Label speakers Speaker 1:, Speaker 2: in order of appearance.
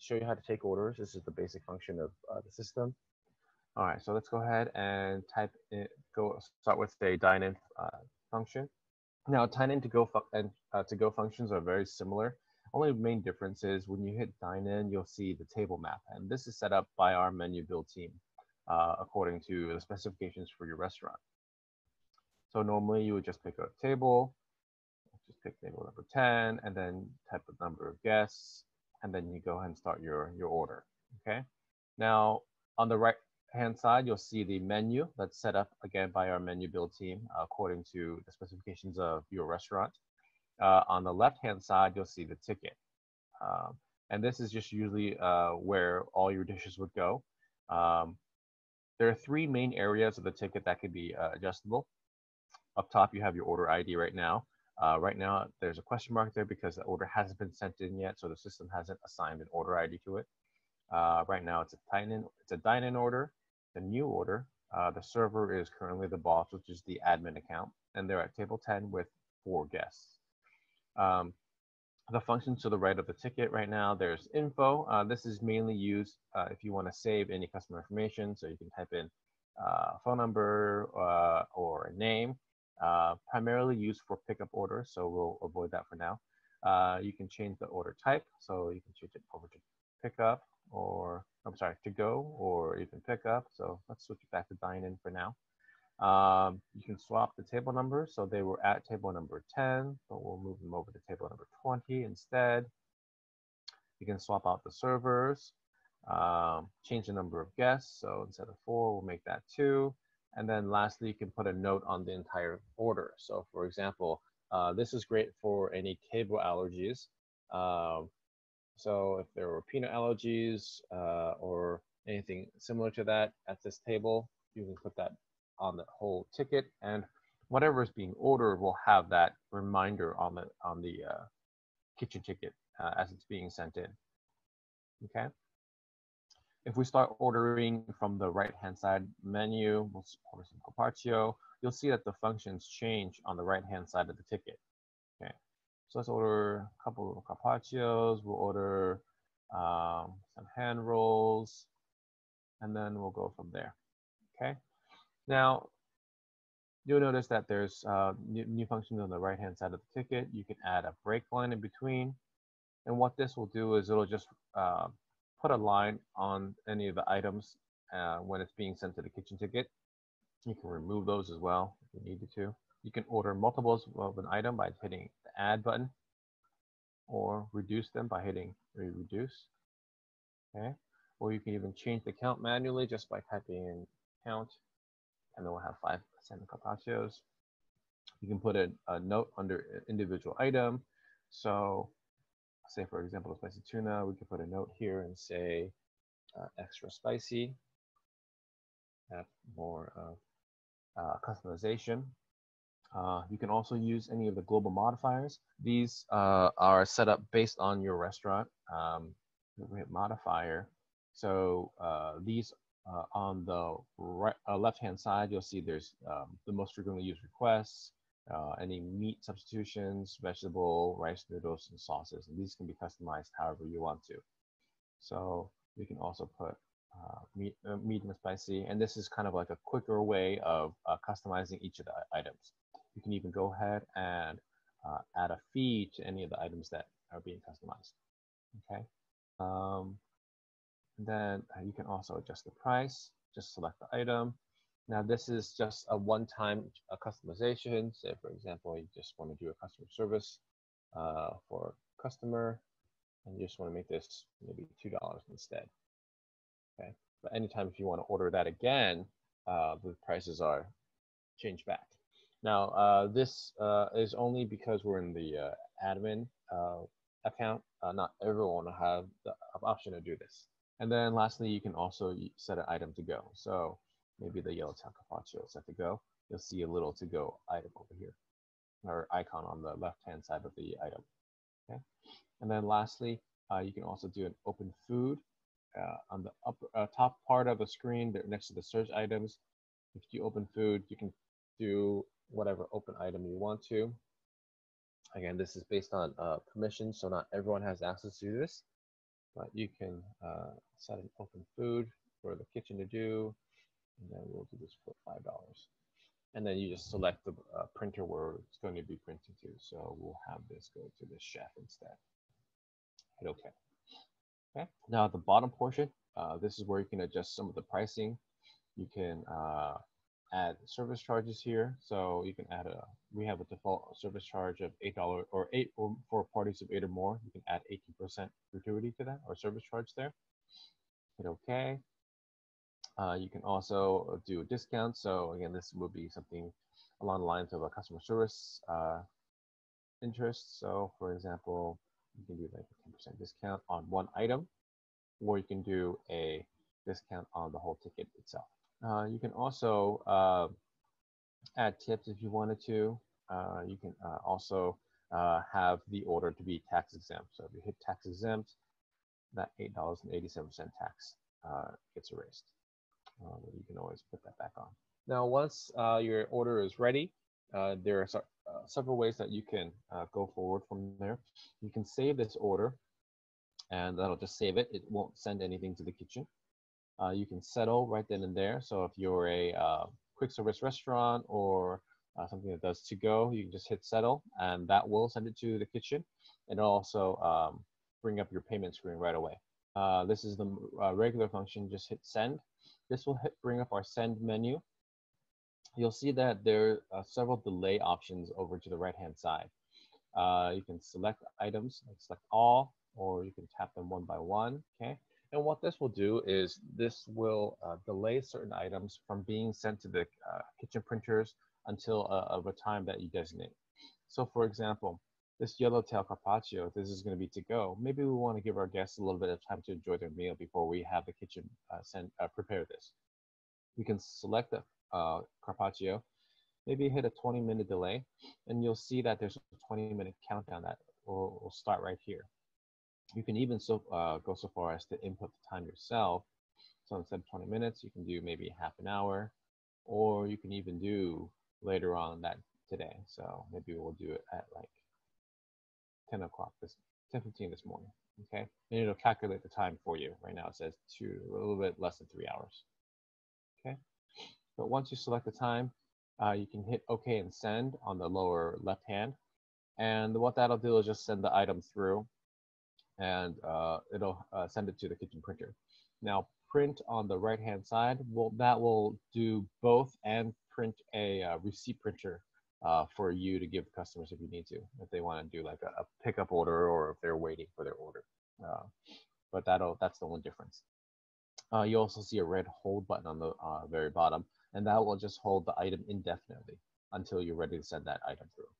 Speaker 1: show you how to take orders. This is the basic function of the system. All right, so let's go ahead and start with a dine-in function. Now, dine-in to go functions are very similar. Only main difference is when you hit dine-in, you'll see the table map, and this is set up by our menu build team according to the specifications for your restaurant. So normally you would just pick a table, just pick table number 10, and then type the number of guests, and then you go ahead and start your order. Okay. Now on the right hand side, you'll see the menu that's set up again by our menu build team according to the specifications of your restaurant. On the left hand side, you'll see the ticket. And this is just usually where all your dishes would go. There are three main areas of the ticket that could be adjustable. Up top, you have your order ID right now. Right now, there's a question mark there because the order hasn't been sent in yet, so the system hasn't assigned an order ID to it. Right now, it's a dine-in order, the new order. The server is currently the boss, which is the admin account, and they're at table 10 with 4 guests. The functions to the right of the ticket right now, there's info. This is mainly used if you want to save any customer information, so you can type in phone number or a name. Primarily used for pickup orders, so we'll avoid that for now. You can change the order type, so you can change it over to pickup, or I'm sorry, to go, or even pickup. So let's switch it back to dine-in for now. You can swap the table numbers, so they were at table number 10, but we'll move them over to table number 20 instead. You can swap out the servers, change the number of guests, so instead of 4, we'll make that 2. And then lastly, you can put a note on the entire order. So for example, this is great for any cable allergies. So if there were peanut allergies or anything similar to that at this table, you can put that on the whole ticket, and whatever is being ordered will have that reminder on the kitchen ticket as it's being sent in. Okay. If we start ordering from the right-hand side menu, we'll order some carpaccio. You'll see that the functions change on the right-hand side of the ticket. Okay, so let's order a couple of carpaccios. We'll order some hand rolls, and then we'll go from there. Okay. Now, you'll notice that there's new functions on the right-hand side of the ticket. You can add a break line in between, and what this will do is it'll just put a line on any of the items when it's being sent to the kitchen ticket. You can remove those as well if you needed to. You can order multiples of an item by hitting the add button, or reduce them by hitting reduce. Okay, or you can even change the count manually just by typing in count, and then we'll have 5 carpaccios. You can put a note under individual item. So say, for example, spicy tuna, we could put a note here and say extra spicy. Have more customization. You can also use any of the global modifiers. These are set up based on your restaurant. We hit modifier. So these on the right, left-hand side, you'll see there's the most frequently used requests, any meat substitutions, vegetable, rice noodles, and sauces. And these can be customized however you want to. So we can also put medium spicy, and this is kind of like a quicker way of customizing each of the items. You can even go ahead and add a fee to any of the items that are being customized. Okay. And then you can also adjust the price. Just select the item. Now this is just a one-time customization. Say, for example, you just want to do a customer service for a customer, and you just want to make this maybe $2 instead. Okay, but anytime if you want to order that again, the prices are changed back. Now this is only because we're in the admin account. Not everyone will have the option to do this. And then lastly, you can also set an item to go. So maybe the Yellowtail carpaccio is set to go. You'll see a little to go item over here, or icon on the left-hand side of the item. Okay. And then lastly, you can also do an open food on the upper, top part of the screen next to the search items. If you open food, you can do whatever open item you want to. Again, this is based on permission, so not everyone has access to this. but you can set an open food for the kitchen to do, and then we'll do this for $5. And then you just select the printer where it's going to be printing to. So we'll have this go to the chef instead. Hit OK. Okay. Now at the bottom portion, this is where you can adjust some of the pricing. You can add service charges here. So you can add we have a default service charge of $8 or for parties of 8 or more. You can add 18% gratuity to that or service charge there. Hit OK. You can also do a discount. So again, this will be something along the lines of a customer service interest. So for example, you can do like a 10% discount on one item, or you can do a discount on the whole ticket itself. You can also add tips if you wanted to. You can also have the order to be tax exempt. So if you hit tax exempt, that $8.87 tax gets erased. You can always put that back on. Now, once your order is ready, there are several ways that you can go forward from there. You can save this order, and that'll just save it. It won't send anything to the kitchen. You can settle right then and there. So if you're a quick service restaurant or something that does to go, you can just hit settle, and that will send it to the kitchen. And it'll also bring up your payment screen right away. This is the regular function. Just hit send. This will bring up our send menu. You'll see that there are several delay options over to the right-hand side. You can select items, like select all, or you can tap them one by one, okay? And what this will do is this will delay certain items from being sent to the kitchen printers until of a time that you designate. So for example, this yellowtail carpaccio, this is going to be to go. Maybe we want to give our guests a little bit of time to enjoy their meal before we have the kitchen prepare this. We can select the carpaccio, maybe hit a 20-minute delay, and you'll see that there's a 20-minute countdown that will start right here. You can even go so far as to input the time yourself. So instead of 20 minutes, you can do maybe half an hour, or you can even do later on that today. So maybe we'll do it at like 10 o'clock, 10:15 this morning, okay? And it'll calculate the time for you. Right now it says a little bit less than 3 hours, okay? But once you select the time, you can hit OK and send on the lower left hand. And what that'll do is just send the item through, and it'll send it to the kitchen printer. Now, print on the right-hand side, that will do both and print a receipt printer for you to give customers if you need to, if they want to do like a pickup order or if they're waiting for their order. But that's the one difference. You also see a red hold button on the very bottom, and that will just hold the item indefinitely until you're ready to send that item through.